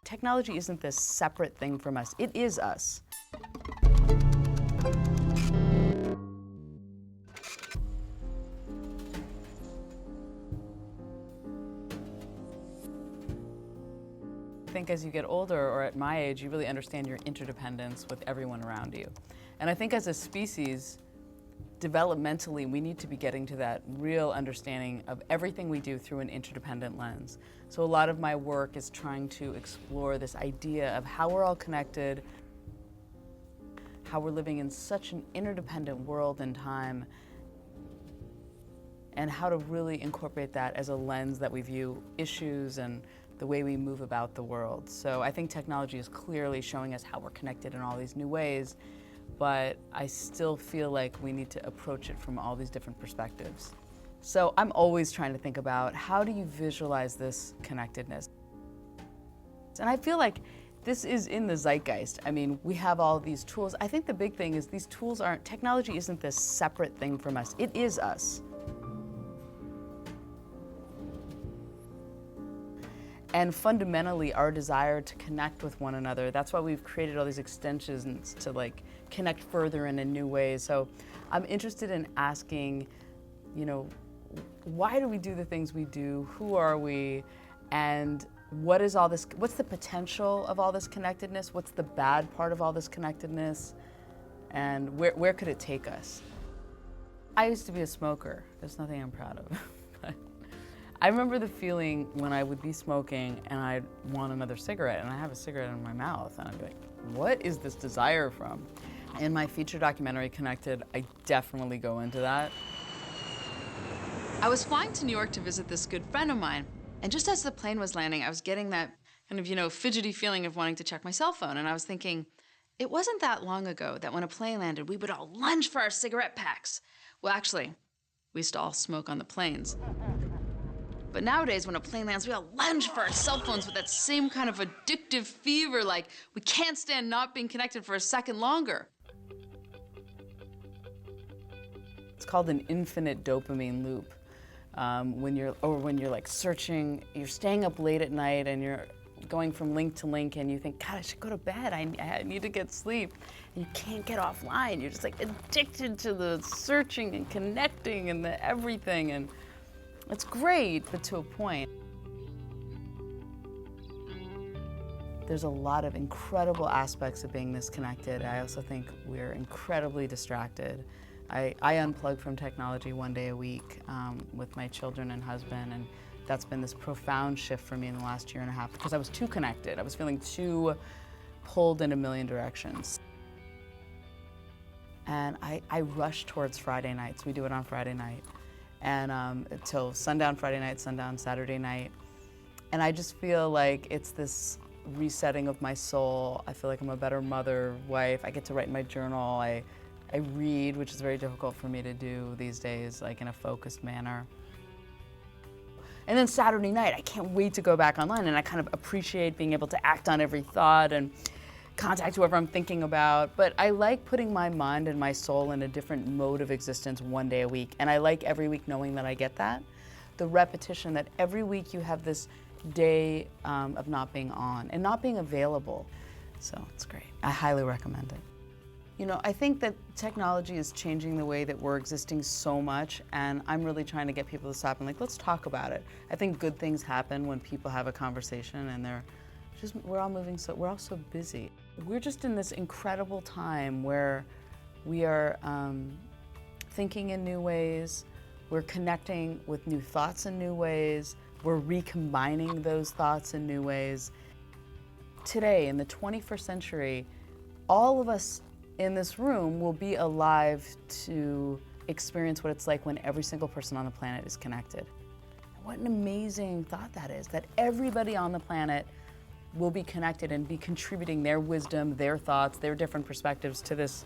Technology isn't this separate thing from us. It is us. I think as you get older, or at my age, you really understand your interdependence with everyone around you. And I think as a species, developmentally, we need to be getting to that real understanding of everything we do through an interdependent lens. So a lot of my work is trying to explore this idea of how we're all connected, how we're living in such an interdependent world and time, and how to really incorporate that as a lens that we view issues and the way we move about the world. So I think technology is clearly showing us how we're connected in all these new ways, but I still feel like we need to approach it from all these different perspectives. So I'm always trying to think about, how do you visualize this connectedness? And I feel like this is in the zeitgeist. I mean, we have all these tools. I think the big thing is these tools aren't, technology isn't this separate thing from us. It is us. And fundamentally, our desire to connect with one another, that's why we've created all these extensions to like connect further and in new ways. So I'm interested in asking, you know, why do we do the things we do? Who are we? And what is all this, what's the potential of all this connectedness? What's the bad part of all this connectedness? And where could it take us? I used to be a smoker. There's nothing I'm proud of. I remember the feeling when I would be smoking and I'd want another cigarette, and I have a cigarette in my mouth, and I'd be like, what is this desire from? In my feature documentary, Connected, I definitely go into that. I was flying to New York to visit this good friend of mine, and just as the plane was landing, I was getting that kind of, you know, fidgety feeling of wanting to check my cell phone, and I was thinking, it wasn't that long ago that when a plane landed, we would all lunge for our cigarette packs. Well, actually, we used to all smoke on the planes. But nowadays, when a plane lands, we all lunge for our cell phones with that same kind of addictive fever, like we can't stand not being connected for a second longer. It's called an infinite dopamine loop. When you're like searching, you're staying up late at night and you're going from link to link and you think, God, I should go to bed, I need to get sleep. And you can't get offline. You're just like addicted to the searching and connecting and the everything. And it's great, but to a point. There's a lot of incredible aspects of being this connected. I also think we're incredibly distracted. I unplug from technology one day a week with my children and husband, and that's been this profound shift for me in the last year and a half because I was too connected. I was feeling too pulled in a million directions. And I rush towards Friday nights. We do it on Friday night. And until sundown Friday night, sundown Saturday night. And I just feel like it's this resetting of my soul. I feel like I'm a better mother, wife. I get to write in my journal. I read, which is very difficult for me to do these days, like in a focused manner. And then Saturday night, I can't wait to go back online, and I kind of appreciate being able to act on every thought and contact whoever I'm thinking about, but I like putting my mind and my soul in a different mode of existence one day a week, and I like every week knowing that I get that. The repetition that every week you have this day of not being on and not being available. So it's great. I highly recommend it. You know, I think that technology is changing the way that we're existing so much, and I'm really trying to get people to stop and like, let's talk about it. I think good things happen when people have a conversation and we're all so busy. We're just in this incredible time where we are thinking in new ways, we're connecting with new thoughts in new ways, we're recombining those thoughts in new ways. Today, in the 21st century, all of us in this room will be alive to experience what it's like when every single person on the planet is connected. What an amazing thought that is, that everybody on the planet will be connected and be contributing their wisdom, their thoughts, their different perspectives to this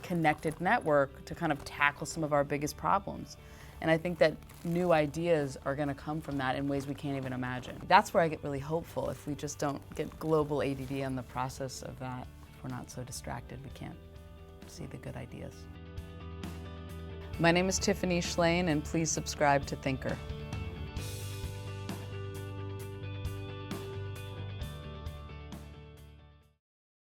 connected network to kind of tackle some of our biggest problems. And I think that new ideas are going to come from that in ways we can't even imagine. That's where I get really hopeful. If we just don't get global ADD on the process of that, if we're not so distracted, we can't see the good ideas. My name is Tiffany Shlain, and please subscribe to THNKR.